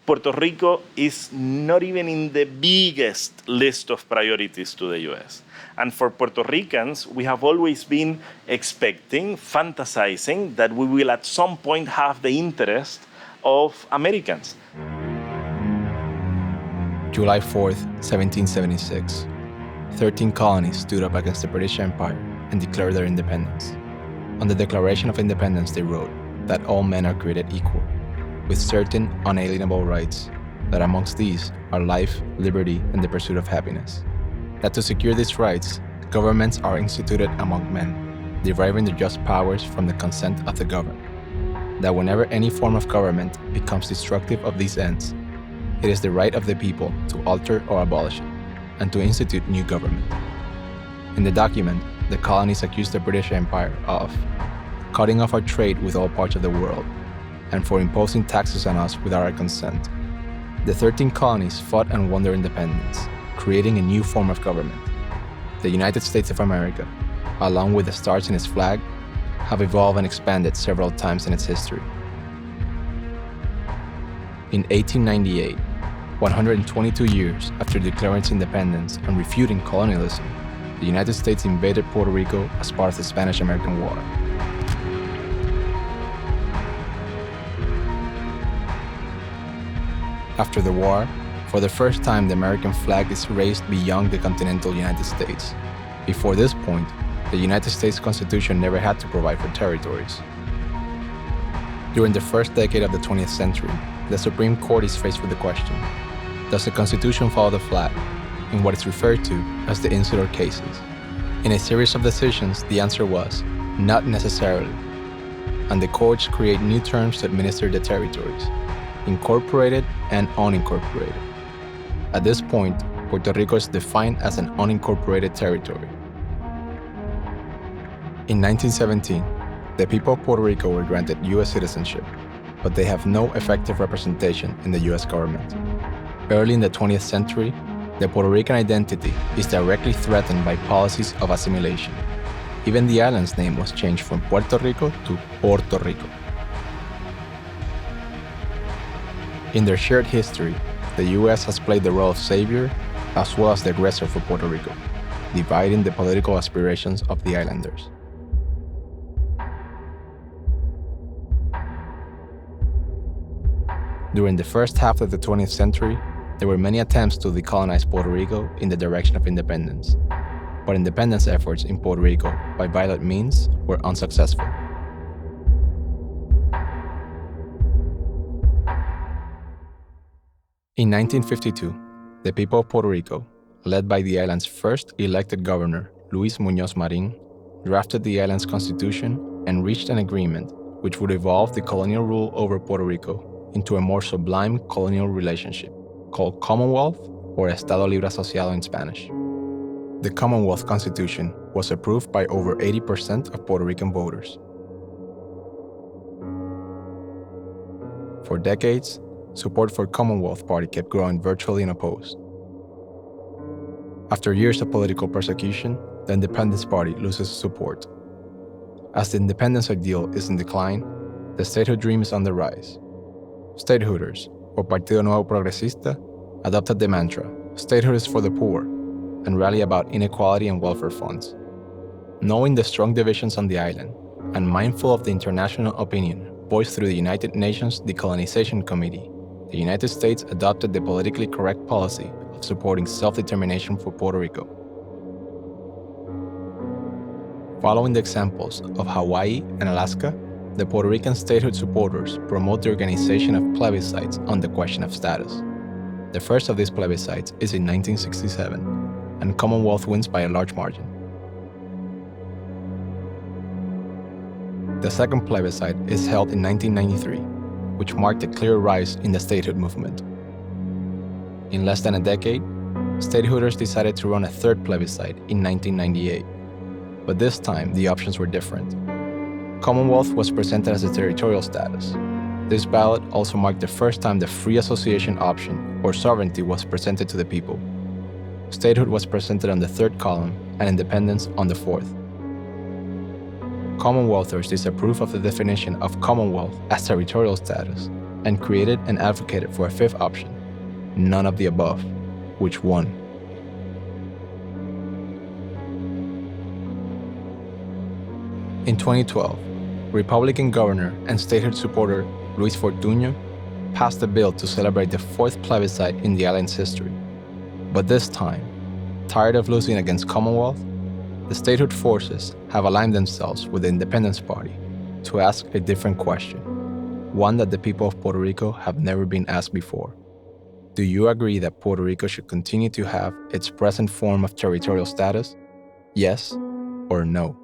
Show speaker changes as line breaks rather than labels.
Puerto Rico is not even in the biggest list of priorities to the US. And for Puerto Ricans, we have always been expecting, fantasizing that we will at some point have the interest of Americans.
July 4th, 1776. 13 colonies stood up against the British Empire and declared their independence. On the Declaration of Independence, they wrote that all men are created equal, with certain unalienable rights, that amongst these are life, liberty, and the pursuit of happiness. That to secure these rights, governments are instituted among men, deriving their just powers from the consent of the governed. That whenever any form of government becomes destructive of these ends, it is the right of the people to alter or abolish it, and to institute new government. In the document, the colonies accused the British Empire of cutting off our trade with all parts of the world, and for imposing taxes on us without our consent. The 13 colonies fought and won their independence, creating a new form of government. The United States of America, along with the stars in its flag, have evolved and expanded several times in its history. In 1898, 122 years after declaring its independence and refuting colonialism, the United States invaded Puerto Rico as part of the Spanish-American War. After the war, for the first time the American flag is raised beyond the continental United States. Before this point, the United States Constitution never had to provide for territories. During the first decade of the 20th century, the Supreme Court is faced with the question, does the Constitution follow the flag, in what is referred to as the insular cases? In a series of decisions, the answer was, not necessarily, and the courts create new terms to administer the territories, incorporated and unincorporated. At this point, Puerto Rico is defined as an unincorporated territory. In 1917, the people of Puerto Rico were granted U.S. citizenship, but they have no effective representation in the U.S. government. Early in the 20th century, the Puerto Rican identity is directly threatened by policies of assimilation. Even the island's name was changed from Puerto Rico to Puerto Rico. In their shared history, the U.S. has played the role of savior as well as the aggressor for Puerto Rico, dividing the political aspirations of the islanders. During the first half of the 20th century, there were many attempts to decolonize Puerto Rico in the direction of independence, but independence efforts in Puerto Rico by violent means were unsuccessful. In 1952, the people of Puerto Rico, led by the island's first elected governor, Luis Muñoz Marin, drafted the island's constitution and reached an agreement which would evolve the colonial rule over Puerto Rico into a more sublime colonial relationship called Commonwealth, or Estado Libre Asociado in Spanish. The Commonwealth Constitution was approved by over 80% of Puerto Rican voters. For decades, support for Commonwealth Party kept growing virtually unopposed. After years of political persecution, the Independence Party loses support. As the independence ideal is in decline, the statehood dream is on the rise. Statehooders, or Partido Nuevo Progresista, adopted the mantra, statehood is for the poor, and rally about inequality and welfare funds. Knowing the strong divisions on the island, and mindful of the international opinion voiced through the United Nations Decolonization Committee, the United States adopted the politically correct policy of supporting self-determination for Puerto Rico. Following the examples of Hawaii and Alaska, the Puerto Rican statehood supporters promote the organization of plebiscites on the question of status. The first of these plebiscites is in 1967, and Commonwealth wins by a large margin. The second plebiscite is held in 1993, which marked a clear rise in the statehood movement. In less than a decade, statehooders decided to run a third plebiscite in 1998, but this time the options were different. Commonwealth was presented as a territorial status. This ballot also marked the first time the free association option, or sovereignty, was presented to the people. Statehood was presented on the third column and independence on the fourth. Commonwealthers disapprove of the definition of Commonwealth as territorial status and created and advocated for a fifth option, none of the above, which won. In 2012, Republican governor and statehood supporter Luis Fortuño passed a bill to celebrate the fourth plebiscite in the island's history. But this time, tired of losing against Commonwealth, the statehood forces have aligned themselves with the Independence Party to ask a different question, one that the people of Puerto Rico have never been asked before. Do you agree that Puerto Rico should continue to have its present form of territorial status? Yes or no?